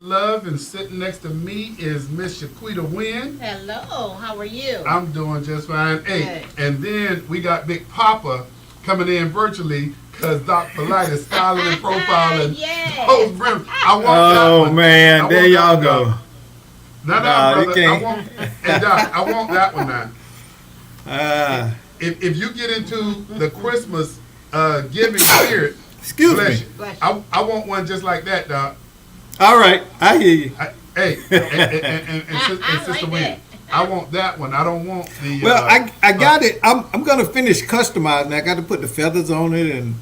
Love, and sitting next to me is Miss Shaquita Wynn. Hello, how are you? I'm doing just fine. Hey, Good. and then we got Big Papa coming in virtually because Doc Polite is styling and profiling Yes. those brims. I want that Oh one. man, I there want y'all that go. one. No, Nah, you brother. I can't. want, hey, Doc, I want that one now. Uh, If you get into the Christmas giving spirit, excuse bless me. you. Bless you. I want one just like that, Doc. All right, I hear you. Hey, and I Sister like Wynn, that. I want that one. I don't want the. Well, I got it. I'm gonna finish customizing. I got to put the feathers on it and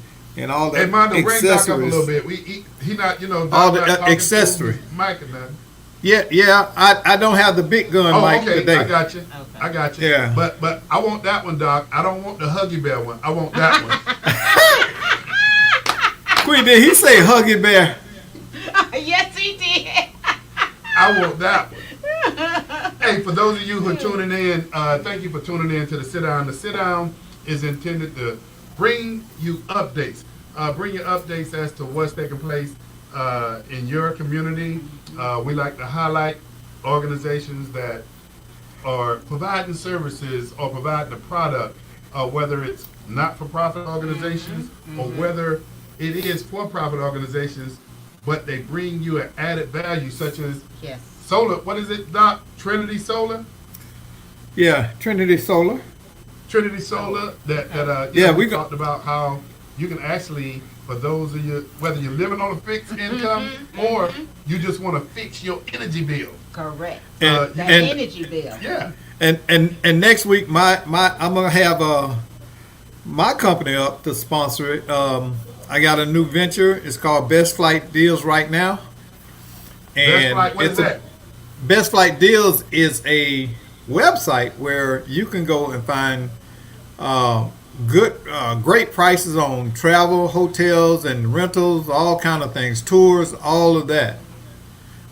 all the Hey, Mondo, bring Doc up a little accessories. bit. He not, Doc All the, not talking accessory. to Mike and nothing. Yeah. I don't have the big gun Oh, mic okay, today. I got you. Okay. I got you. Yeah. But I want that one, Doc. I don't want the Huggy Bear one. I want that one. Queen, did he say Huggy Bear? Yes, he did. I want that one. Hey, for those of you who are tuning in, thank you for tuning in to the Sit Down. The Sit Down is intended to bring you updates. Bring you updates as to what's taking place in your community. We like to highlight organizations that are providing services or providing a product, whether it's not-for-profit organizations or whether it is for-profit organizations, but they bring you an added value such as Yes. solar. What is it, Doc? Trinity Solar? Yeah, Trinity Solar. Trinity Solar that Yeah, we we got- talked about how you can actually, for those of you, whether you're living on a fixed income or you just want to fix your energy bill. Correct. And, That and, energy bill. Yeah. and next week I'm gonna have my company up to sponsor it. I got a new venture. It's called Best Flight Deals right now. That's right. What is that? Best Flight Deals is a website where you can go and find great prices on travel, hotels, and rentals, all kind of things, tours, all of that.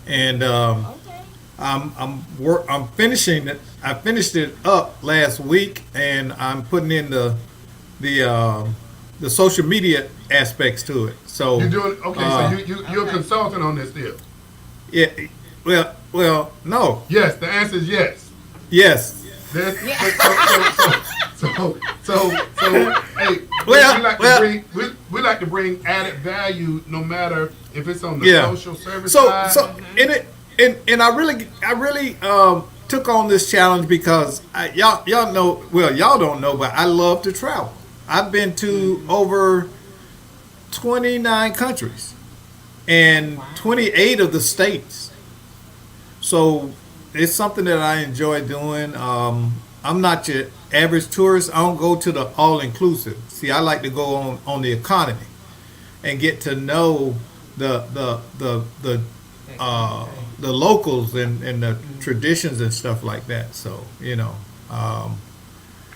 And Okay. I'm finishing it. I finished it up last week, and I'm putting in the social media aspects to it. So You're doing okay. You're a consultant on this deal. yeah. Well, no. Yes. The answer is yes. Yes. That's, hey, Well, we like well- to bring we like to bring added value no matter if it's on the Yeah. social service So side. and I really took on this challenge because y'all know, well, y'all don't know, but I love to travel. I've been to over 29 countries and 28 of the states. So it's something that I enjoy doing. I'm not your average tourist. I don't go to the all inclusive. See, I like to go on the economy and get to know the locals and the traditions and stuff like that. So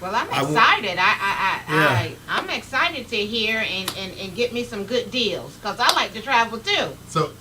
Well, I'm I w- excited. Yeah. I'm excited to hear and get me some good deals because I like to travel too.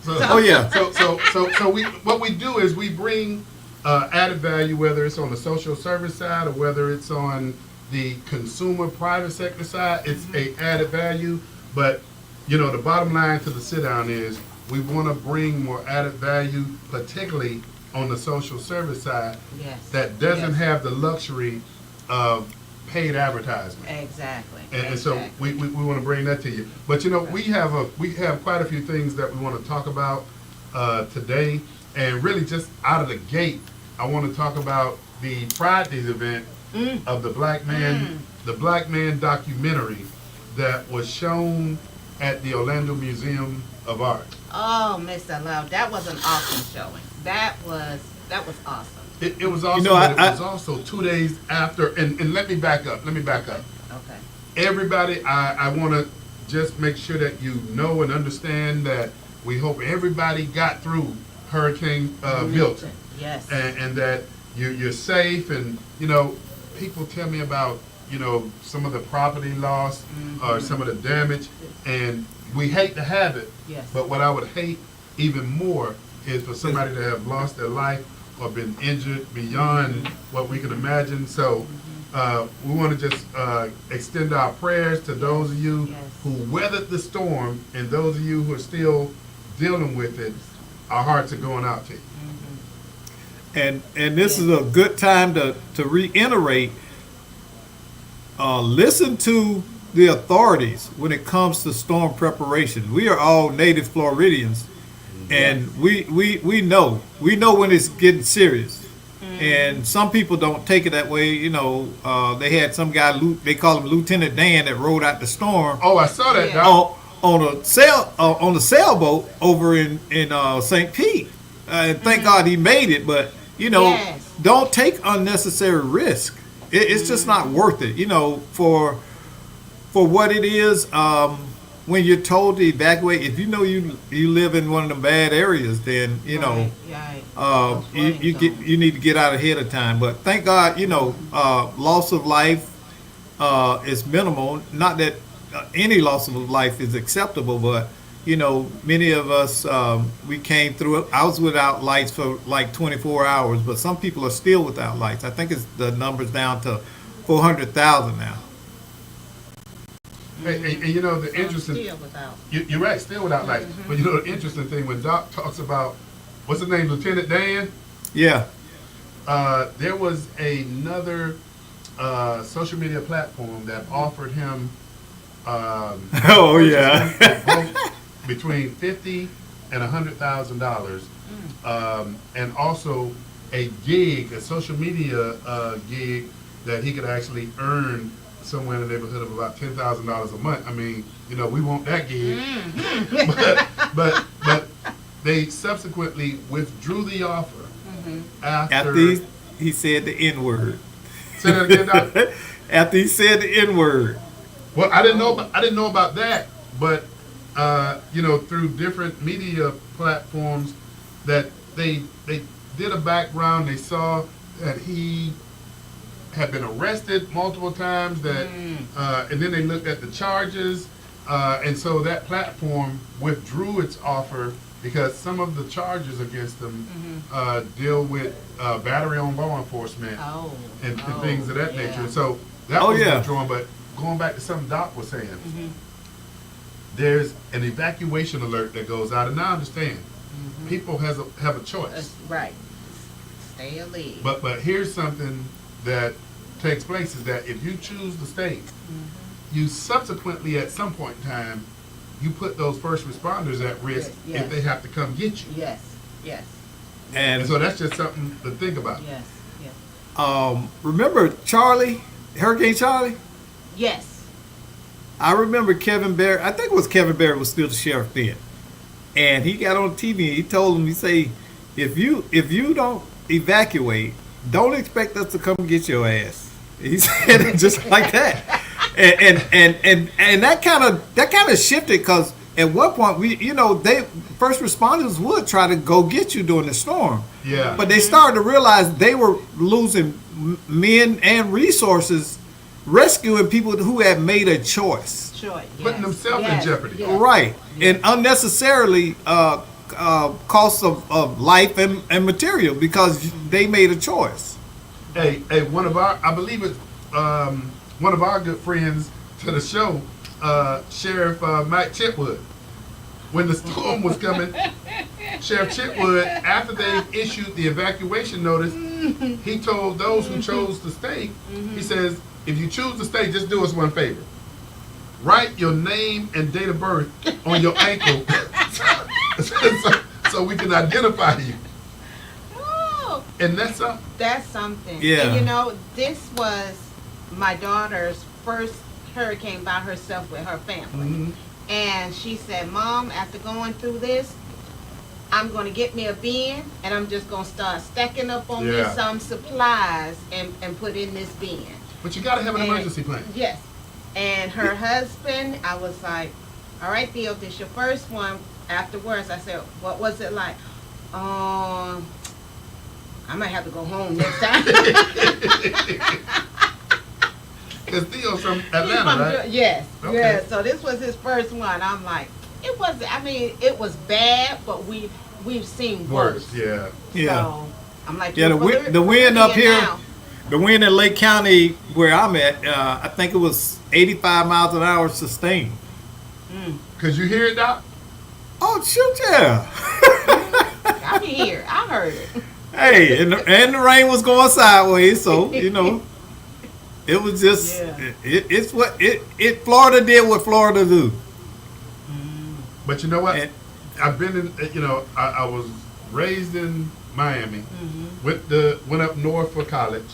Oh, yeah. So what we do is we bring added value, whether it's on the social service side or whether it's on the consumer private sector side. It's a added value, but the bottom line to the sit down is we want to bring more added value, particularly on the social service side Yes. that doesn't Yes. have the luxury of paid advertisement. Exactly. And so Exactly. we want to bring that to you. But we have quite a few things that we want to talk about today, and really just out of the gate, I want to talk about the Friday's event of the Black Man documentary that was shown at the Orlando Museum of Art. Oh, Mr. Love, that was an awesome showing. That was awesome. It was awesome, I- but it was also 2 days after. And let me back up. Okay. Everybody, I want to just make sure that you know and understand that we hope everybody got through Hurricane Milton, Yes. and that you're safe. And people tell me about some of the property loss or some of the damage, and we hate to have it. Yes. But what I would hate even more is for somebody to have lost their life or been injured beyond what we can imagine. So we want to just extend our prayers to those of you Yes. who weathered the storm and those of you who are still dealing with it. our hearts are going out to you. And this is a good time to reiterate. Listen to the authorities when it comes to storm preparation. We are all native Floridians, and we know when it's getting serious. And some people don't take it that way. You know, they had some guy, they call him Lieutenant Dan, that rode out the storm. Oh, I saw that, Doc. On a sailboat over in St. Pete. And thank God he made it. But you know, don't take unnecessary risk. It's just not worth it. You know, for what it is. When you're told to evacuate, if you know you live in one of the bad areas, then you know you need to get out ahead of time. But thank God, you know, loss of life is minimal. Not that any loss of life is acceptable, but you know, many of us we came through it. I was without lights for like 24 hours, but some people are still without lights. I think the number's down to 400,000 now. And you know the interesting, you're right, still without lights. But you know the interesting thing when Doc talks about what's his name, Lieutenant Dan. Yeah. There was another social media platform that offered him. Oh yeah. Between $50,000 and $100,000, and also a gig, a social media gig that he could actually earn somewhere in the neighborhood of about $10,000 a month. I mean, you know, we want that gig, but they subsequently withdrew the offer after he said the N word. Say that again, Doc? After he said the N word. Well, I didn't know about that, but you know, through different media platforms, that they did a background. They saw that he had been arrested multiple times. That and then they looked at the charges, and so that platform withdrew its offer because some of the charges against them deal with battery on law enforcement and things of that nature. So that was withdrawn. But going back to something Doc was saying, there's an evacuation alert that goes out, and I understand people have a choice. Right. Stay or leave. But here's something that takes place is that if you choose to stay, you subsequently at some point in time, you put those first responders at risk if they have to come get you. Yes. And so that's just something to think about. Yes. Remember Hurricane Charlie? Yes. I remember Kevin Barrett. I think it was Kevin Barrett was still the sheriff then, and he got on TV and he told him, he say, if you don't evacuate, don't expect us to come get your ass. He said it just like that, and that kind of shifted, because at one point they first responders would try to go get you during the storm. Yeah. But they started to realize they were losing men and resources rescuing people who had made a choice. Putting themselves in jeopardy. Yes. Right. And unnecessarily cost of life and material because they made a choice. Hey, one of our good friends to the show, Sheriff Mike Chitwood, when the storm was coming, Sheriff Chitwood, after they issued the evacuation notice, he told those who chose to stay, he says, if you choose to stay, just do us one favor. Write your name and date of birth on your ankle so we can identify you. Oh, and that's something. That's something. Yeah. And you know, this was my daughter's first hurricane by herself with her family. And she said, Mom, after going through this, I'm going to get me a bin, and I'm just going to start stacking up on me some supplies and put in this bin. But you got to have an emergency plan. Yes. And her husband, I was like, all right, Theo, this your first one. Afterwards, I said, what was it like? I might have to go home next time. Because Theo's from Atlanta, right? Yes. Okay. Yes. So this was his first one. I'm like, it was bad, but we've seen worse. Yeah. So I'm like, the wind up here, the wind in Lake County where I'm at, I think it was 85 miles an hour sustained. Could you hear it, Doc? Oh, shoot, yeah. can hear it. I heard it. Hey, and the rain was going sideways, so it was just it's what it Florida did what Florida do. But you know what? And- I've been in. I was raised in Miami. Went up north for college,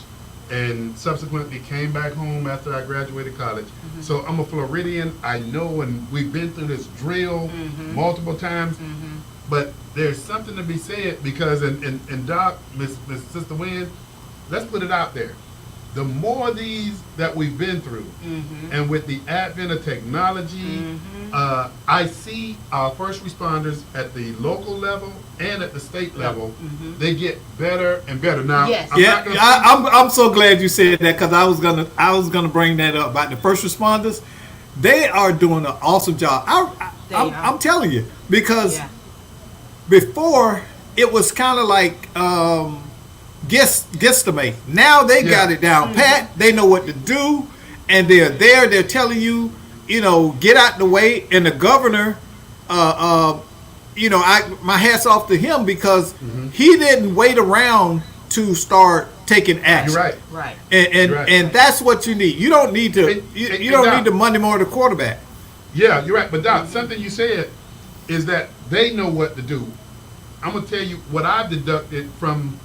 and subsequently came back home after I graduated college. So I'm a Floridian. I know, and we've been through this drill multiple times. But there's something to be said because, and Doc, Miss Sister Wynn, let's put it out there. The more these that we've been through, and with the advent of technology, I see our first responders at the local level and at the state level, they get better and better. Now, Yes. I'm so glad you said that because I was gonna bring that up about the first responders. They are doing an awesome job. I'm telling you because before it was kind of like guesstimate. Now they got it down pat. They know what to do, and they're there. They're telling you, get out the way. And the governor, my hats off to him because he didn't wait around to start taking action. You're right. Right. And that's what you need. You don't need to. You don't need the Monday morning quarterback. Yeah, you're right. But Doc, something you said is that they know what to do. I'm gonna tell you what I've deducted from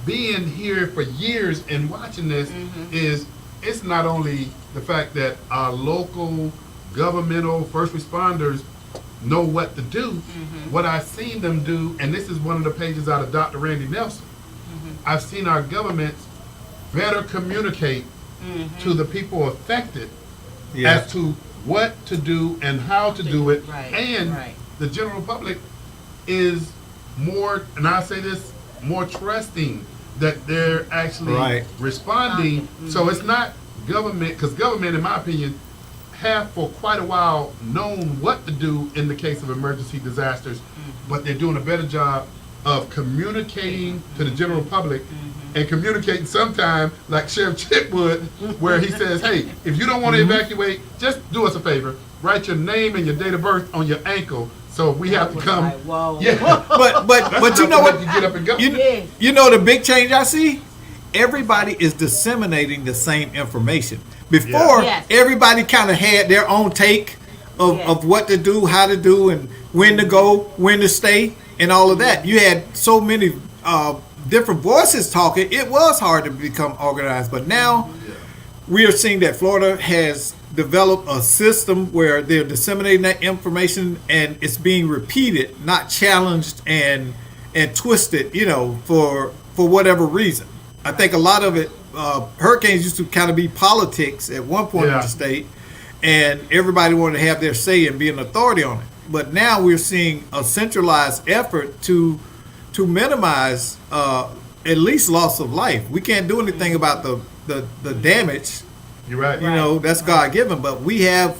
being here for years and watching this is it's not only the fact that our local governmental first responders know what to do. What I've seen them do, and this is one of the pages out of Dr. Randy Nelson, I've seen our governments better communicate to the people affected as to what to do and how to do it. And the general public is more, and I say this, more trusting that they're actually responding. So it's not government, because government, in my opinion, have for quite a while known what to do in the case of emergency disasters, but they're doing a better job of communicating to the general public and communicating sometime like Sheriff Chipwood, where he says, hey, if you don't want to evacuate, just do us a favor, write your name and your date of birth on your ankle. So we have to come. Like, whoa. Yeah, but you know what? You get up and go. You know the big change I see? Everybody is disseminating the same information. Before, everybody kind of had their own take of what to do, how to do, and when to go, when to stay, and all of that. You had so many different voices talking. It was hard to become organized. But now we are seeing that Florida has developed a system where they're disseminating that information and it's being repeated, not challenged and twisted, for whatever reason. I think a lot of it, hurricanes used to kind of be politics at one point in the state, and everybody wanted to have their say and be an authority on it. But now we're seeing a centralized effort to minimize at least loss of life. We can't do anything about the damage. You're right. That's God given, but we have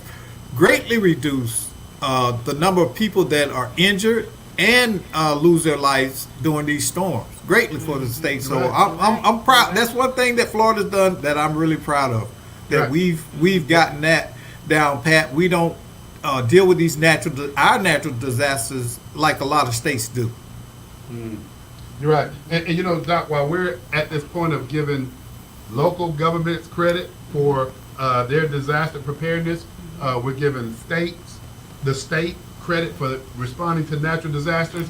greatly reduced the number of people that are injured and lose their lives during these storms. Greatly for the state. So I'm proud. That's one thing that Florida's done that I'm really proud of. That we've gotten that down pat. We don't deal with these our natural disasters like a lot of states do. You're right. And Doc, while we're at this point of giving local governments credit for their disaster preparedness, we're giving the state credit for responding to natural disasters.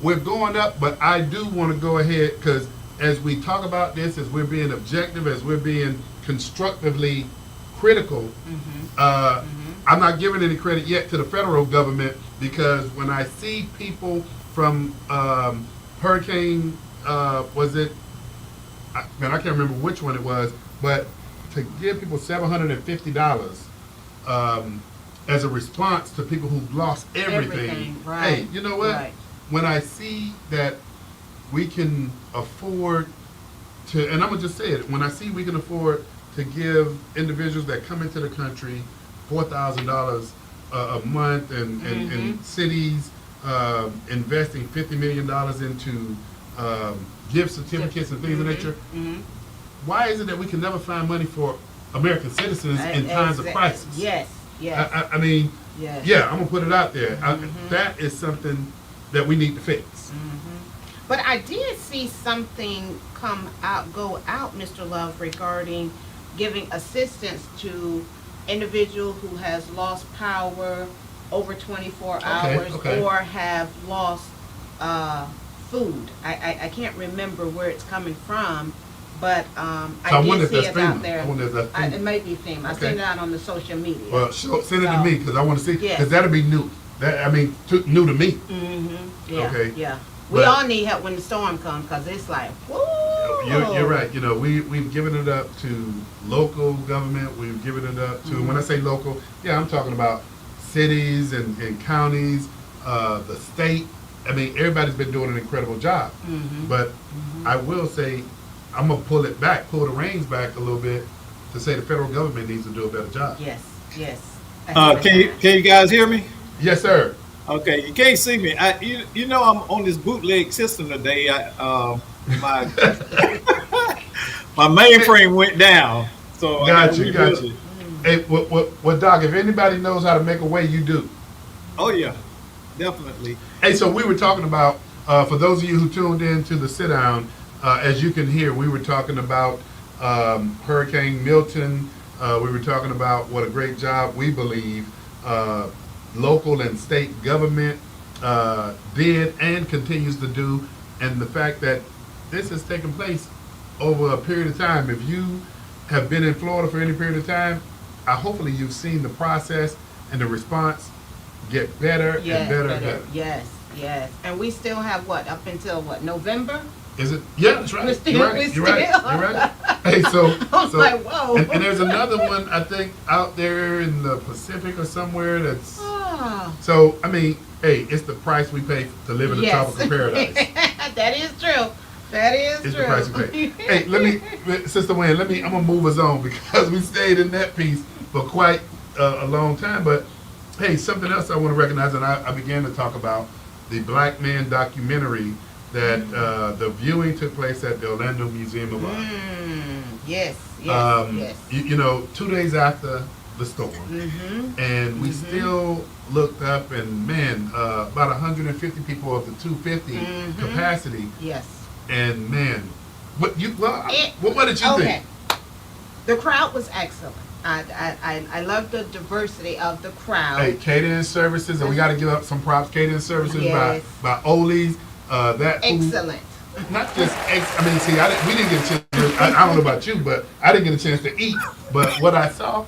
We're going up, but I do want to go ahead because as we talk about this, as we're being objective, as we're being constructively critical, I'm not giving any credit yet to the federal government because when I see people from Hurricane, I can't remember which one it was, but to give people $750 as a response to people who've lost everything. Hey, you know what? When I see that we can afford to, and I'm going to just say it, when I see we can afford to give individuals that come into the country $4,000 a month and cities investing $50 million into gift certificates and things of nature, why is it that we can never find money for American citizens in times of crisis? Yes. I mean, I'm going to put it out there. That is something that we need to fix. But I did see something go out, Mr. Love, regarding giving assistance to individual who has lost power over 24 hours okay. or have lost food. I can't remember where it's coming from, but I did see it out there. I wonder if that's FEMA. It may be FEMA. I seen it out on the social media. Well, send it to me because I want to see. Yes. Because that'll be new. New to me. Yeah, Okay. yeah. We But- all need help when the storm comes because it's like, whoa. You're right. You know, we've given it up to local government. We've given it up to, when I say local, yeah, I'm talking about cities and counties, the state. I mean, everybody's been doing an incredible job. But I will say, I'm going to pull the reins back a little bit to say the federal government needs to do a better job. Yes, yes. Can you guys hear me? Yes, sir. Okay, you can't see me. You know I'm on this bootleg system today. My my mainframe went down, so I Got gotta you. rebuild it. Hey, what, Doc, if anybody knows how to make a way, you do. Oh yeah, definitely. Hey, so we were talking about, for those of you who tuned in to the sit down, as you can hear, we were talking about Hurricane Milton. We were talking about what a great job we believe local and state government did and continues to do, and the fact that this has taken place over a period of time. If you have been in Florida for any period of time, hopefully you've seen the process and the response get better and better and better. Yes, yes. And we still have up until November? Is it? Yeah, that's right. You're right. You're right. Hey, so like, whoa. And there's another one I think out there in the Pacific or somewhere that's. So I mean, hey, it's the price we pay to live in a tropical paradise. That is true. That is It's true. the price we pay. Hey, Sister Wynn, I'm gonna move us on because we stayed in that piece for quite a long time. But hey, something else I want to recognize, and I began to talk about the Black Man documentary that the viewing took place at the Orlando Museum of Art. Yes, yes. You know, 2 days after the storm, and we still looked up, and man, about 150 people of the 250 capacity. Yes. And man, what did you think? The crowd was excellent. I love the diversity of the crowd. Hey, catering services, and we got to give up some props. Catering services by Oli's. That food, excellent. Not just I mean, see, we didn't get a chance. I don't know about you, but I didn't get a chance to eat. But what I saw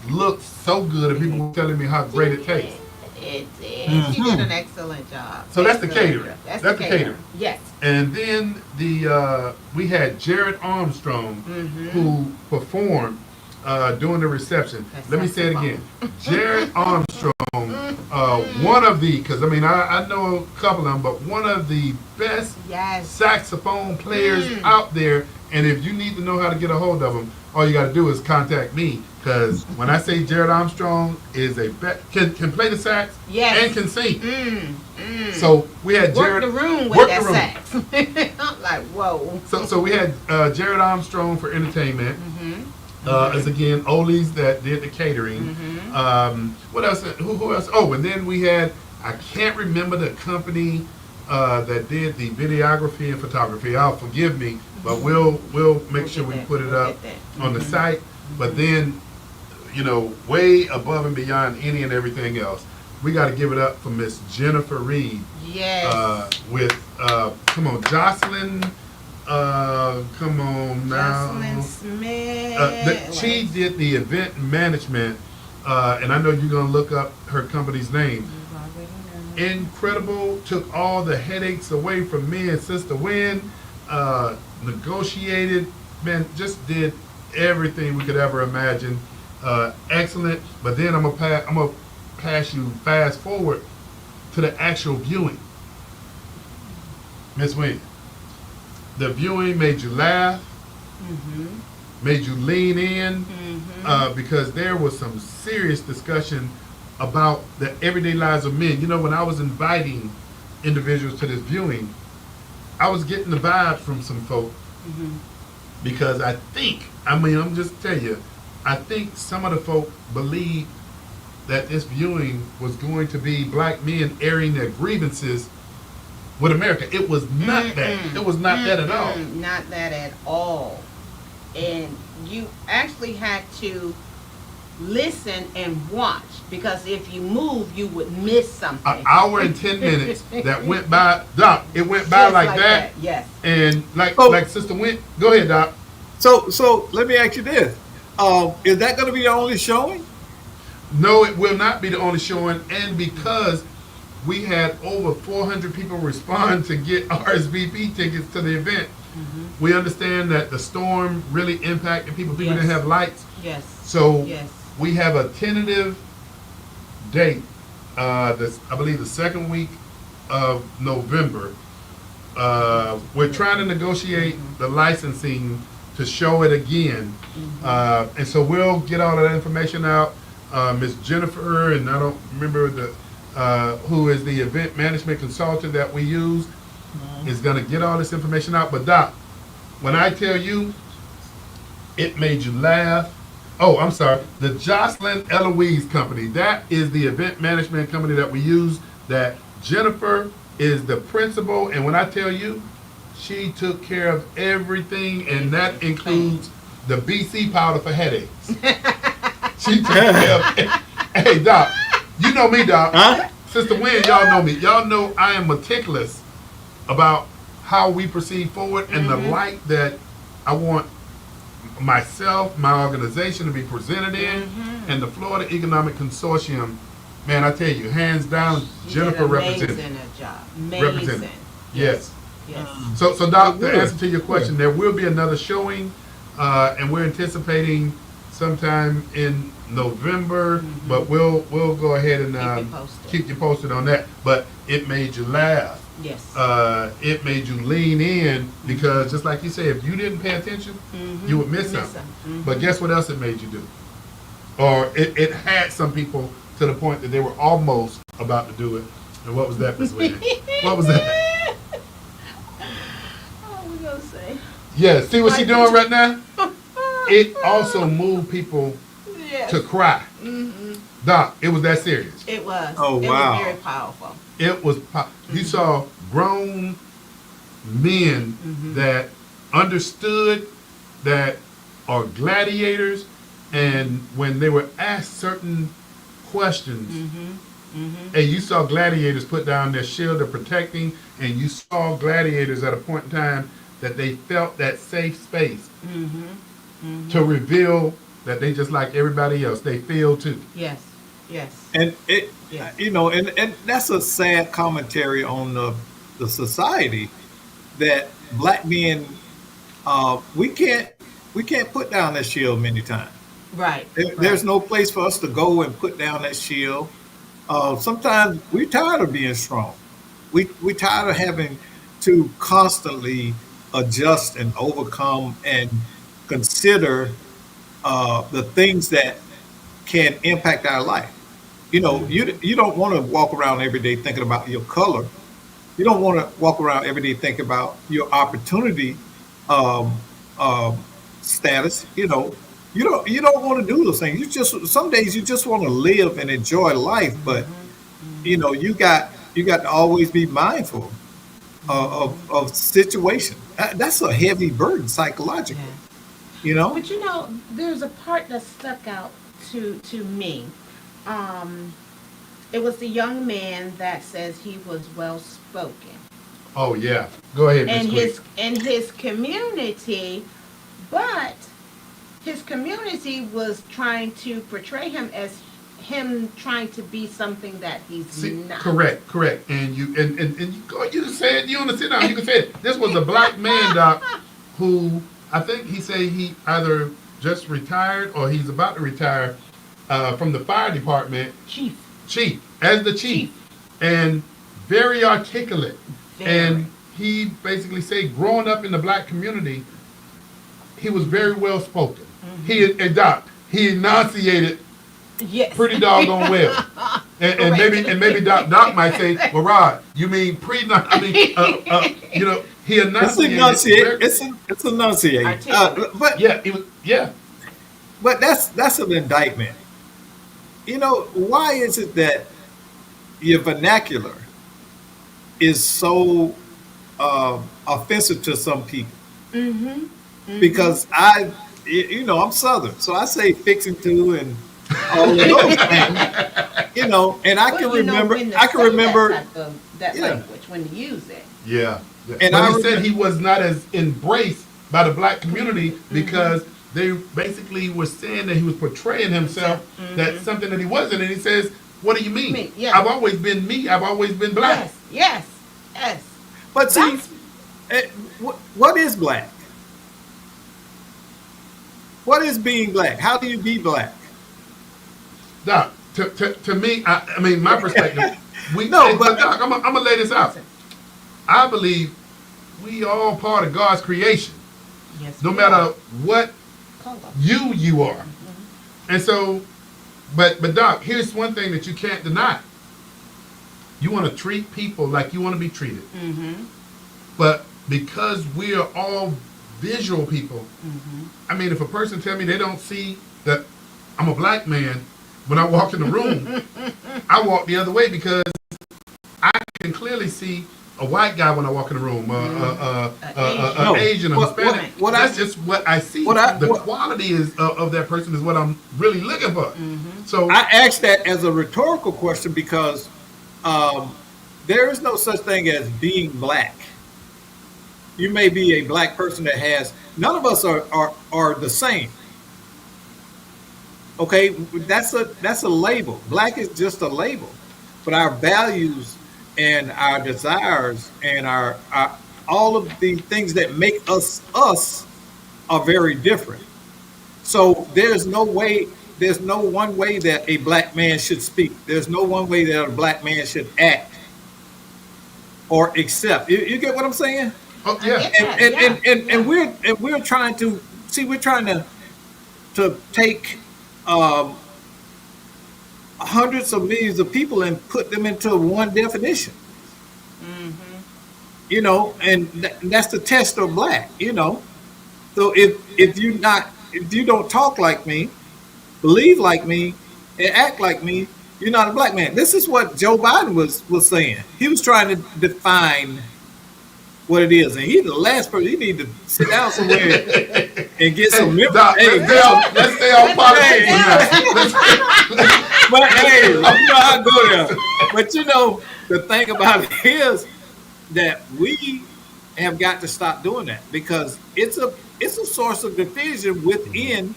looked so good, and people were telling me how great it tastes. It did. She did an excellent job. So that's the catering. That's the catering. Yes. And then we had Jared Armstrong, who performed during the reception. Let me say it again. Jared Armstrong, one of the, because I mean, I know a couple of them, but one of the best saxophone players out there. And if you need to know how to get a hold of him, all you got to do is contact me. Because when I say Jared Armstrong is can play the sax and can sing. So we had Jared. Work the room with that sax. I'm like, whoa. So we had Jared Armstrong for entertainment. As again, Oli's that did the catering. What else? Who else? Oh, and then we had, I can't remember the company that did the videography and photography. Forgive me, but we'll make sure we put it up on the site. But then, you know, way above and beyond any and everything else, we got to give it up for Miss Jennifer Reed. Yes. With come on, Jocelyn. Come on now. Jocelyn Smith. She did the event management, and I know you're gonna look up her company's name. Incredible. Took all the headaches away from me and Sister Wynn. Negotiated, man, just did everything we could ever imagine. Excellent. But then I'm gonna pass you fast forward to the actual viewing. Miss Wynn, the viewing made you laugh, made you lean in, because there was some serious discussion about the everyday lives of men. You know, when I was inviting individuals to this viewing, I was getting the vibe from some folk, because I'm just telling you, I think some of the folk believed that this viewing was going to be black men airing their grievances with America. It was not that. It was not that at all. Not that at all. And you actually had to listen and watch, because if you move, you would miss something. An hour and 10 minutes that went by, Doc. It went by Just like that. Yes. And like Oh. like Sister went. Go ahead, Doc. So let me ask you this: is that going to be the only showing? No, it will not be the only showing, and because we had over 400 people respond to get RSVP tickets to the event, we understand that the storm really impacted people. People Yes. didn't have lights, Yes. so Yes. we have a tentative date. This, I believe, the second week of November. We're trying to negotiate the licensing to show it again, and so we'll get all of that information out. Miss Jennifer, and I don't remember who is the event management consultant that we use, is going to get all this information out. But Doc, when I tell you it made you laugh, oh, I'm sorry, the Jocelyn Eloise company, that is the event management company that we use, that Jennifer is the principal, and when I tell you, she took care of everything, and that includes the BC powder for headaches. She took care of it. Hey, Doc, you know me, Doc. Huh? Sister Wynn, y'all know me. Y'all know I am meticulous about how we proceed forward and the light that I want myself, my organization to be presented in, and the Florida Economic Consortium. Man, I tell you, hands down, Jennifer represented. Amazing job. Represented. Amazing. Yes. Yes. So Doc, the Good. answer to your question, there will be another showing, and we're anticipating sometime in November, but we'll go ahead and Keep you posted. keep you posted on that. But it made you laugh. Yes. It made you lean in, because just like you said, if you didn't pay attention, you would miss something. But guess what else it made you do? Or it had some people to the point that they were almost about to do it. And what was that, Miss Wynn? What was that? What we gonna say? Yeah, see what she's doing right now? It also moved people Yes. to cry. Doc, it was that serious. It was. Oh, It wow. was very powerful. It was, you saw grown men that understood, that are gladiators, and when they were asked certain questions, and you saw gladiators put down their shield of protecting, and you saw gladiators at a point in time that they felt that safe space to reveal that they just like everybody else. They feel too. Yes. Yes. And it, Yeah. and that's a sad commentary on the society, that black men, we can't put down that shield many times. Right. There's no place for us to go and put down that shield. Sometimes we're tired of being strong. We're tired of having to constantly adjust and overcome and consider the things that can impact our life. You know, you don't want to walk around every day thinking about your color. You don't want to walk around every day thinking about your opportunity status. You know, you don't want to do those things. You just, some days you just want to live and enjoy life, but you know, you got to always be mindful of situation. That's a heavy burden psychologically. Yeah. You know. But you know, there's a part that stuck out to me. It was the young man that says he was well spoken. Oh yeah. Go ahead, Miss And Queen. his community, but his community was trying to portray him as him trying to be something that he's See, not. correct. And you can say it. You on the sit down. You can say it. This was a black man, Doc, who I think he said he either just retired or he's about to retire from the fire department. Chief, as the chief, and very articulate. Very. And he basically said, growing up in the black community, he was very well spoken. He enunciated Yes. pretty doggone well. And maybe Doc might say, well, Rod, you mean you know, he It's enunciated. enunciate. It's enunciate. Articulate. But Yeah, it was. Yeah, But that's an indictment. You know, why is it that your vernacular is so offensive to some people because I'm Southern, so I say fixing to and all of those things, and I can Well, you know remember, when to I can say remember, that yeah, language, when to use it. Yeah. and But I he said remember, he was not as embraced by the black community because they basically were saying that he was portraying himself that something that he wasn't. And he says, "What do you mean? Me, yeah. I've always been me. I've always been black." Yes. but see, That's what is black? What is being black? How do you be black? Doc, to me, I mean, my perspective, No, but but Doc, I'm gonna lay this out. I believe we all part of God's creation, yes. no we matter are. what Color. you are. And so, but Doc, here's one thing that you can't deny. You want to treat people like you want to be treated. But because we are all visual people, I mean, if a person tell me they don't see that I'm a black man, when I walk in the room, I walk the other way because I can clearly see a white guy when I walk in the room, No. Asian, a Hispanic. That's just what I see. The quality is of that person is what I'm really looking for. So I asked that as a rhetorical question because there is no such thing as being black. You may be a black person that has, none of us are the same. Okay, that's a label. Black is just a label, but our values and our desires and our all of the things that make us are very different. So there's no one way that a black man should speak. There's no one way that a black man should act or accept. You get what I'm saying? oh, yeah. And we're trying to see. We're trying to take hundreds of millions of people and put them into one definition. And that's the test of black. So if you don't talk like me, believe like me, and act like me, you're not a black man. This is what Joe Biden was saying. He was trying to define what it is, and he's the last person. He need to sit down somewhere and get some. Doc, let's stay on politics now. But hey, I go there. But the thing about it is that we have got to stop doing that because it's a source of division within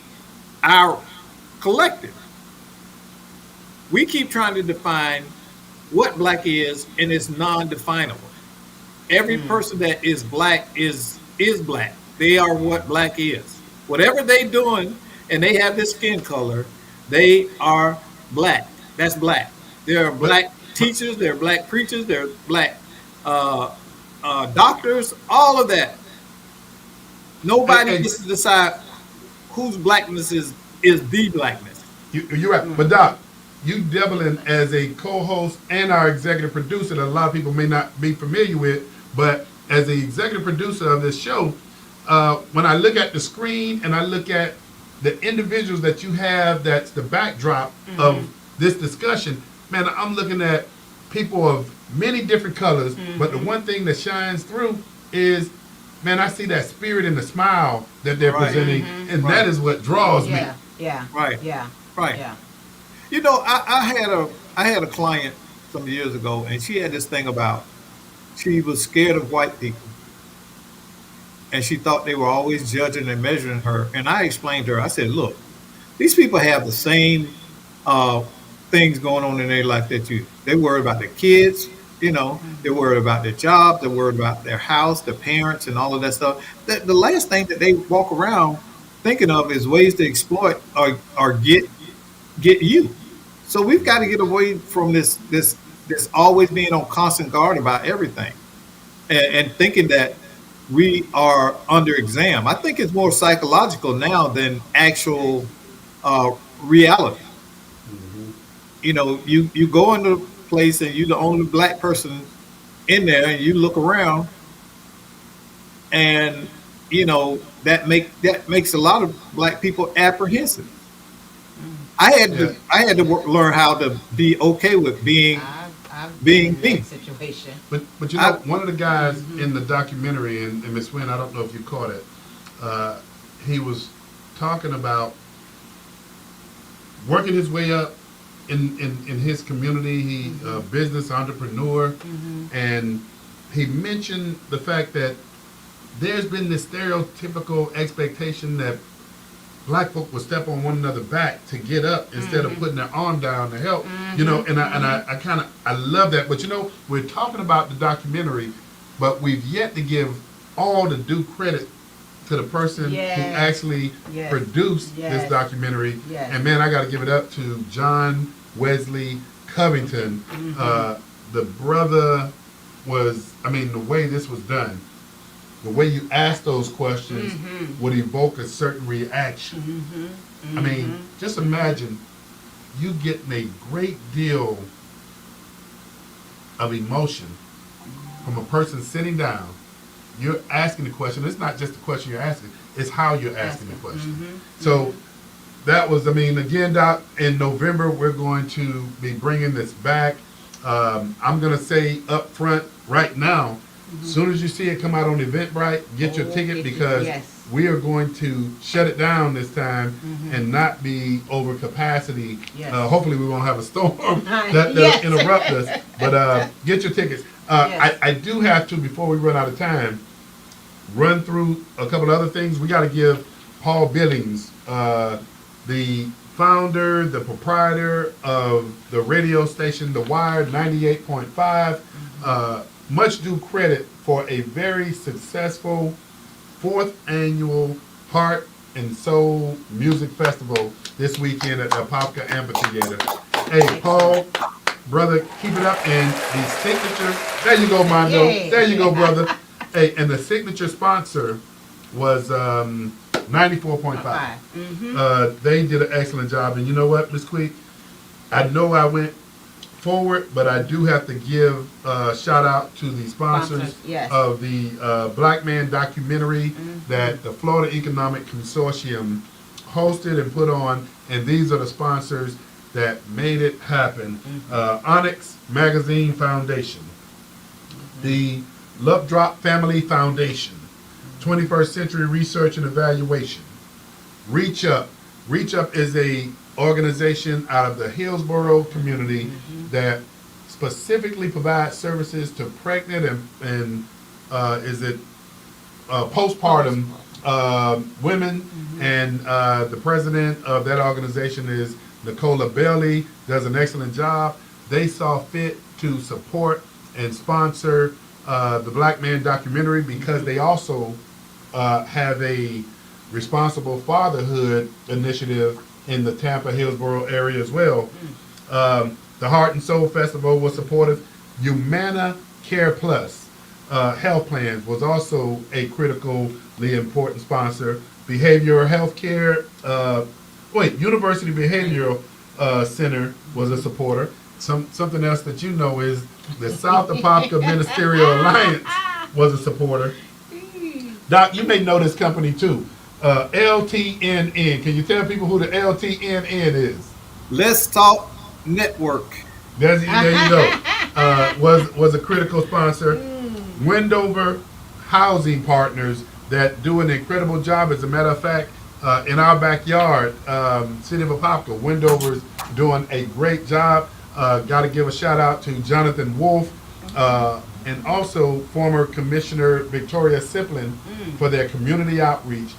our collective. We keep trying to define what black is, and it's non-definable. Every person that is black is black. They are what black is. Whatever they doing, and they have this skin color, they are black. That's black. There are black teachers, there are black preachers, there are black doctors, all of that. Nobody gets to decide whose blackness is the blackness. You're right. But Doc, you doubling as a co-host and our executive producer that a lot of people may not be familiar with, but as the executive producer of this show, when I look at the screen and I look at the individuals that you have that's the backdrop of this discussion, man, I'm looking at people of many different colors, but the one thing that shines through is, man, I see that spirit in the smile that they're presenting, and that is what draws me. Yeah. Right. Yeah. Right. Yeah. I had a client some years ago, and she had this thing about she was scared of white people, and she thought they were always judging and measuring her. And I explained to her, I said, "Look, these people have the same things going on in their life that you. They worry about their kids, they're worried about their jobs, they're worried about their house, their parents, and all of that stuff. The last thing that they walk around thinking of is ways to exploit or get you. So we've got to get away from this always being on constant guard about everything and thinking that we are under exam. I think it's more psychological now than actual reality. You go into a place and you're the only black person in there, and you look around, and that makes a lot of black people apprehensive. I had to learn how to be okay with being I've being me. situation. But you know, one of the guys in the documentary, and Miss Wynn, I don't know if you caught it, he was talking about working his way up in his community. He business entrepreneur, and he mentioned the fact that there's been this stereotypical expectation that black folk will step on one another back to get up instead of putting their arm down to help. You know, and I love that. But you know, we're talking about the documentary, but we've yet to give all the due credit to the person who actually produced this documentary. And man, I got to give it up to John Wesley Covington. The brother was, I mean, the way this was done, the way you ask those questions would evoke a certain reaction. I mean, just imagine you getting a great deal of emotion from a person sitting down. You're asking the question. It's not just the question you're asking, it's how you're asking the question. So that was, I mean, again, Doc, in November, we're going to be bringing this back. I'm going to say up front right now, as soon as you see it come out on Eventbrite, get your ticket, because we are going to shut it down this time and not be over capacity. Hopefully we won't have a storm that'll interrupt us. But get your tickets. I do have to, before we run out of time, run through a couple other things. We got to give Paul Billings, the founder, the proprietor of the radio station, The Wire 98.5, much due credit for a very successful 4th annual Heart and Soul Music Festival this weekend at the Apopka Amphitheater. Hey, Paul, brother, keep it up. And the signature, there you go, Mondo. There you go, brother. Hey, and the signature sponsor was 94.5. They did an excellent job. And you know what, Ms. Queek? I know I went forward, but I do have to give a shout out to the sponsors of the Black Man documentary that the Florida Economic Consortium hosted and put on. And these are the sponsors that made it happen. Onyx Magazine Foundation, the Love Drop Family Foundation, 21st Century Research and Evaluation, Reach Up. Reach Up is a organization out of the Hillsborough community that specifically provides services to pregnant and postpartum women. And the president of that organization is Nicola Bailey, does an excellent job. They saw fit to support and sponsor the Black Man documentary because they also have a responsible fatherhood initiative in the Tampa Hillsborough area as well. The Heart and Soul Festival was supportive. Humana Care Plus Health Plans was also a critically important sponsor. Behavioral Health Care, University Behavioral Center was a supporter. Something else that you know is the South Apopka Ministerial Alliance was a supporter. Doc, you may know this company too. LTNN. Can you tell people who the LTNN is? Let's Talk Network. There you go. Was a critical sponsor. Wendover Housing Partners that do an incredible job. As a matter of fact, in our backyard, City of Apopka, Wendover's doing a great job. Got to give a shout out to Jonathan Wolf and also former Commissioner Victoria Siplin for their community outreach,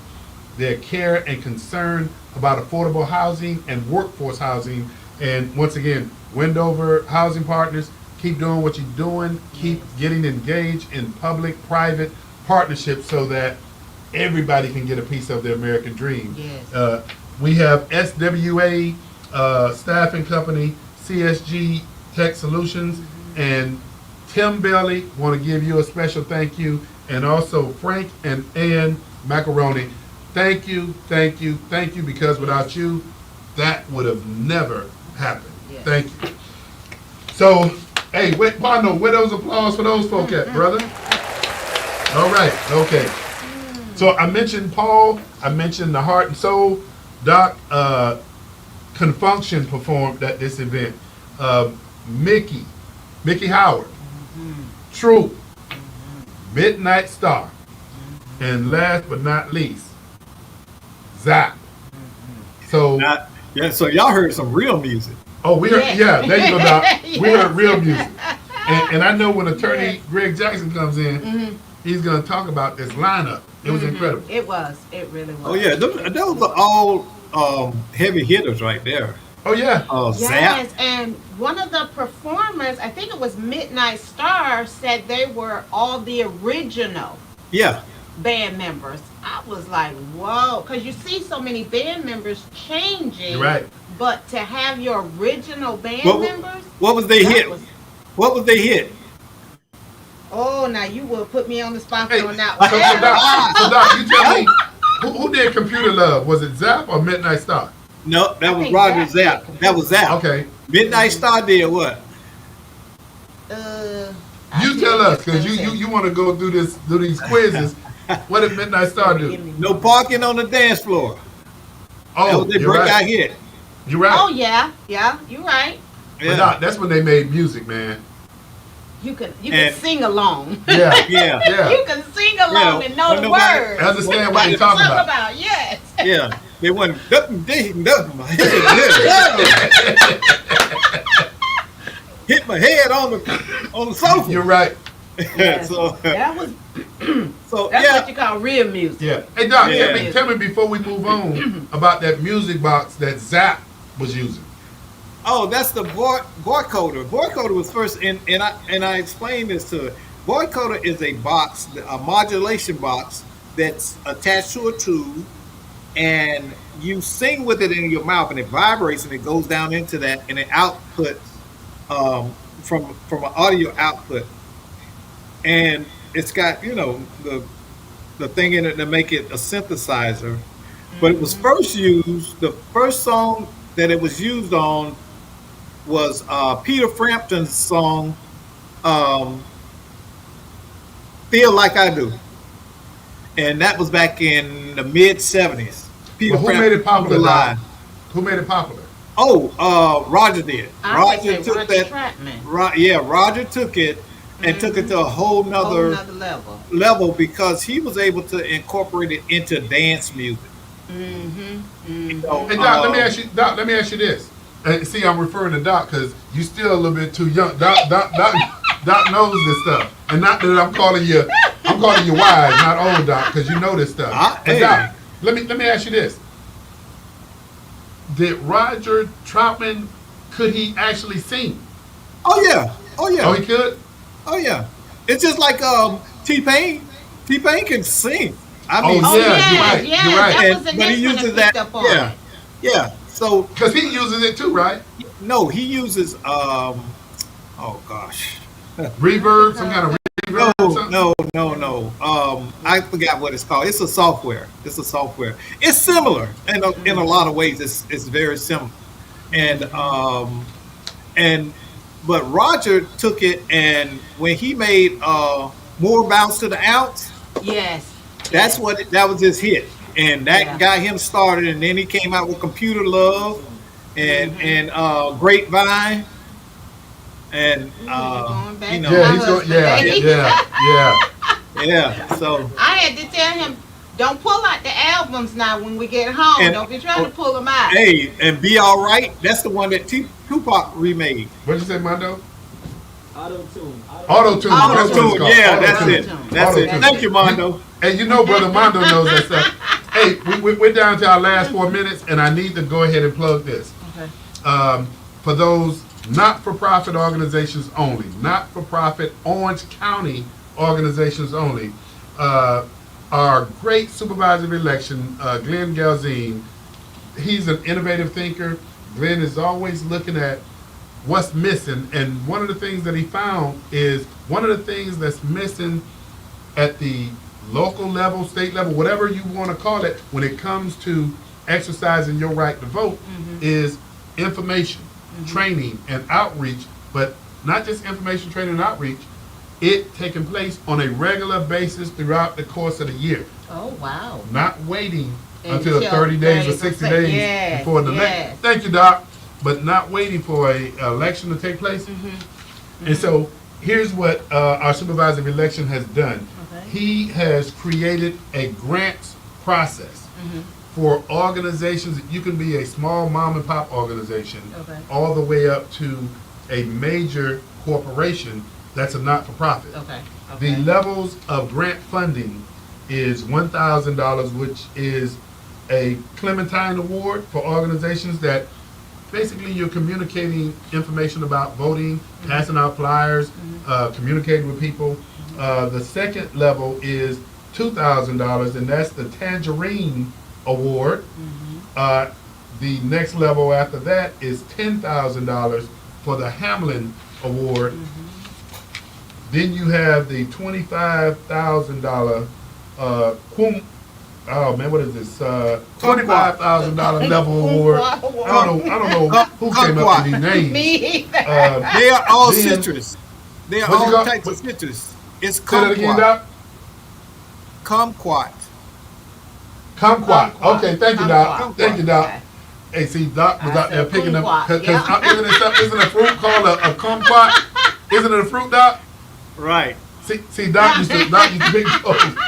their care and concern about affordable housing and workforce housing. And once again, Wendover Housing Partners, keep doing what you're doing. Keep getting engaged in public-private partnerships so that everybody can get a piece of the American dream. We have SWA Staffing Company, CSG Tech Solutions, and Tim Bailey. Want to give you a special thank you. And also Frank and Ann Macaroni. Thank you, because without you, that would have never happened. Thank you. So, hey, Bondo, where those applause for those folk at, brother? All right, okay. So I mentioned Paul, I mentioned the Heart and Soul. Doc, Confunction performed at this event. Mickey Mickey Howard, Troop, Midnight Star, and last but not least, Zap. So, Yeah, so y'all heard some real music. oh, we heard, yeah, there you go, Doc. We Yes. heard real music. And I know when attorney Greg Jackson comes in, he's going to talk about this lineup. It was incredible. It was. It really was. Oh yeah, those are all heavy hitters right there. Oh, yeah. Zap. Yes, and one of the performers, I think it was Midnight Star, said they were all the original Yeah. band members. I was like, whoa, because you see so many band members changing. You're right. But to have your original band What- members, What was they that hit? was- What was they hit? oh, now you will put me on the spot Hey, on that so, one. Doc, you tell me, who did Computer Love? Was it Zap or Midnight Star? No, that was think Roger Zap. Zap. That was Zap. Okay. Midnight Star did what? You tell us, because you want to go do these quizzes. What did Midnight Star do? No parking on the dance floor. That Oh, was their you're breakout right. hit. You're right. Oh yeah, you're right. But Yeah. Doc, that's when they made music, man. You can And- sing along. Yeah. Yeah. Yeah. You can sing along Yeah, and know when the nobody- words. I understand what What you're you talking talk about. Yes. Yeah. They went nothing. Hit my head on the sofa. You're right. Yes. So That was so that's yeah. what you call real music. Yeah. Hey, Doc, Yeah. tell me before we move on about that music box that Zap was using. Oh, that's the voicoder. Voicoder was first, and I explained this to her. Voicoder is a box, a modulation box that's attached to a tube, and you sing with it in your mouth, and it vibrates, and it goes down into that, and it outputs from an audio output, and it's got the thing in it to make it a synthesizer. But it was first used. The first song that it was used on was Peter Frampton's song, "Feel Like I Do," and that was back in the mid '70s. Peter But who made it popular, Doc? Live. Who made it popular? Oh, Roger did. I would Roger say took Roger that. Troutman. Roger took it and took it to a whole Whole nother nother level. level because he was able to incorporate it into dance music. Mm-hmm. You know, Hey, Doc, let me ask you this. See, I'm referring to Doc because you still a little bit too young. Doc knows this stuff, and not that I'm calling you wise, not old, Doc, because you know this stuff. But hey. Doc, let me ask you this: did Roger Troutman, could he actually sing? Oh yeah. Oh, he could. Oh yeah, it's just like T-Pain. T-Pain can sing. I mean, Oh, yeah, you're right, yeah, you're right. that was the but next he one I uses picked that. up on. Yeah. So Because he uses it too, right? no, he uses oh gosh, Reverb, some kind of reverb. or something? no. I forgot what it's called. It's a software. It's similar in a lot of ways. It's very similar, but Roger took it, and when he made More Bounce to the Ounce, Yes. that was his hit, and that Yeah. got him started. And then he came out with Computer Love and Grapevine, and going back you know, to Yeah, my he's going. husband. yeah. So I had to tell him, don't pull out the albums now when we get home. And- Don't be trying to pull them out. hey, and Be All Right. That's the one that Tupac remade. What'd you say, Mondo? Auto-tune. Auto-tune. That's what it's Auto-tune. called. Yeah, that's Auto-tune. it. That's it. Auto-tune. Thank you, Mondo. And you know, Brother Mondo knows that stuff. Hey, we're down to our last 4 minutes, and I need to go ahead and plug this. Okay. For those not-for-profit organizations only, not-for-profit Orange County organizations only, our great supervisor of election, Glenn Galzine, he's an innovative thinker. Glenn is always looking at what's missing, and one of the things that he found is one of the things that's missing at the local level, state level, whatever you want to call it, when it comes to exercising your right to vote, is information, training, and outreach. But not just information, training, and outreach, it taking place on a regular basis throughout the course of the year. Oh, wow. Not waiting until Until 30 days or 30 60 or days yes, before the yes. election. Thank you, Doc. But not waiting for a election to take place. And so here's what our supervisor of election has done. Okay. He has created a grants process Mm-hmm. for organizations. You can be a small mom and pop organization Okay. all the way up to a major corporation that's a not-for-profit. Okay. The Okay. levels of grant funding is $1,000, which is a Clementine Award for organizations that basically you're communicating information about voting, passing out flyers, communicating with people. The second level is $2,000, and that's the Tangerine Award. The next level after that is $10,000 for the Hamlin Award. Then you have the $25,000 oh man, what is this? $25,000 level award. I don't know who came up with these names. Me either. They are all Then- citrus. They are What you all got? types of citrus. It's Say that again, kumquat. Doc. Kumquat. Kumquat. Kumquat. Okay, thank you, Doc. Kumquat. Thank you, Doc. Okay. Hey, see, Doc was I out there said picking up. kumquat, Cause, yeah. isn't a fruit called a kumquat? Isn't it a fruit, Doc? Right. See, Doc used to pick those.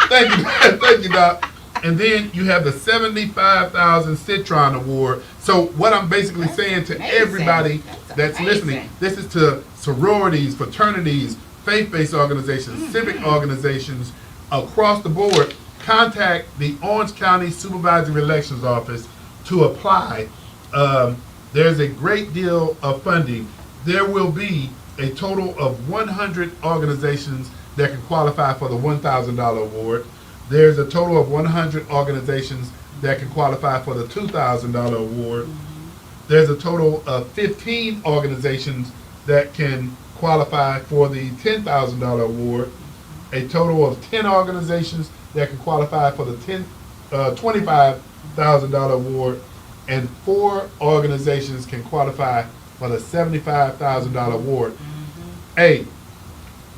Thank you, Doc. And then you have the 75,000 Citron Award. So what I'm basically saying to amazing. everybody That's that's listening, amazing. this is to sororities, fraternities, faith-based organizations, Mm-hmm. civic organizations across the board. Contact the Orange County Supervisory Elections Office to apply. There's a great deal of funding. There will be a total of 100 organizations that can qualify for the $1,000 award. There's a total of 100 organizations that can qualify for the $2,000 award. There's a total of 15 organizations that can qualify for the $10,000 award. A total of 10 organizations that can qualify for the $25,000 award, and 4 organizations can qualify for the $75,000 award. Hey,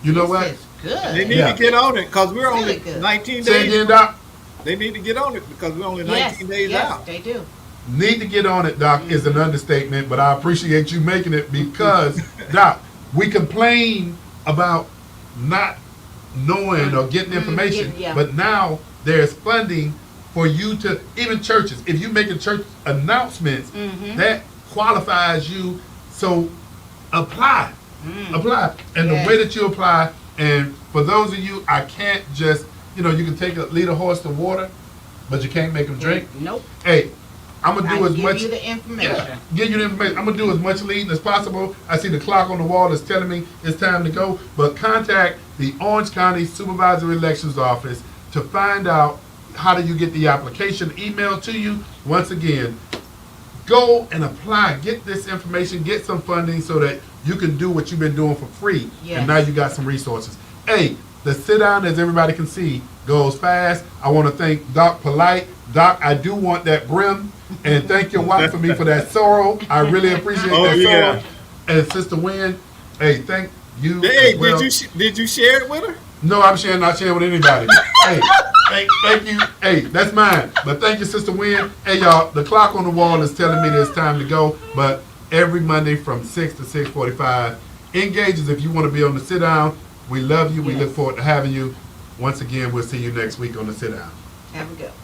you know what? This is good. They need Yeah. to get on it because we're Really only good. 19 Say days. again, Doc. They need to get on it because we're only Yes, 19 days yes, out. they do. Need to get on it, Doc, is an understatement, but I appreciate you making it because, Doc, we complain about not knowing or getting information, yeah. but now there's funding for you to, even churches, if you making church announcements, that qualifies you, so apply. Apply. And Yes. the way that you apply, and for those of you, I can't just, you can lead a horse to water, but you can't make them drink. Nope. Hey, I'm gonna I do as give much. you the information. Yeah, give you the information. I'm gonna do as much leading as possible. I see the clock on the wall is telling me it's time to go. But contact the Orange County Supervisory Elections Office to find out how do you get the application emailed to you. Once again, go and apply. Get this information. Get some funding so that you can do what you've been doing for free. Yes. And now you got some resources. Hey, the sit down, as everybody can see, goes fast. I want to thank Doc Polite. Doc, I do want that brim. And thank your wife for me for that sorrel. I really appreciate that yeah. sorrel. And Sister Wynn, hey, thank you. Hey, as well. did you share it with her? No, I'm not sharing with anybody. Hey, thank you. Hey, that's mine. But thank you, Sister Wynn. Hey, y'all, the clock on the wall is telling me that it's time to go. But every Monday from 6 to 6:45, engage us if you want to be on the sit down. We love you. We Yes. look forward to having you. Once again, we'll see you next week on the sit down. Have a good one.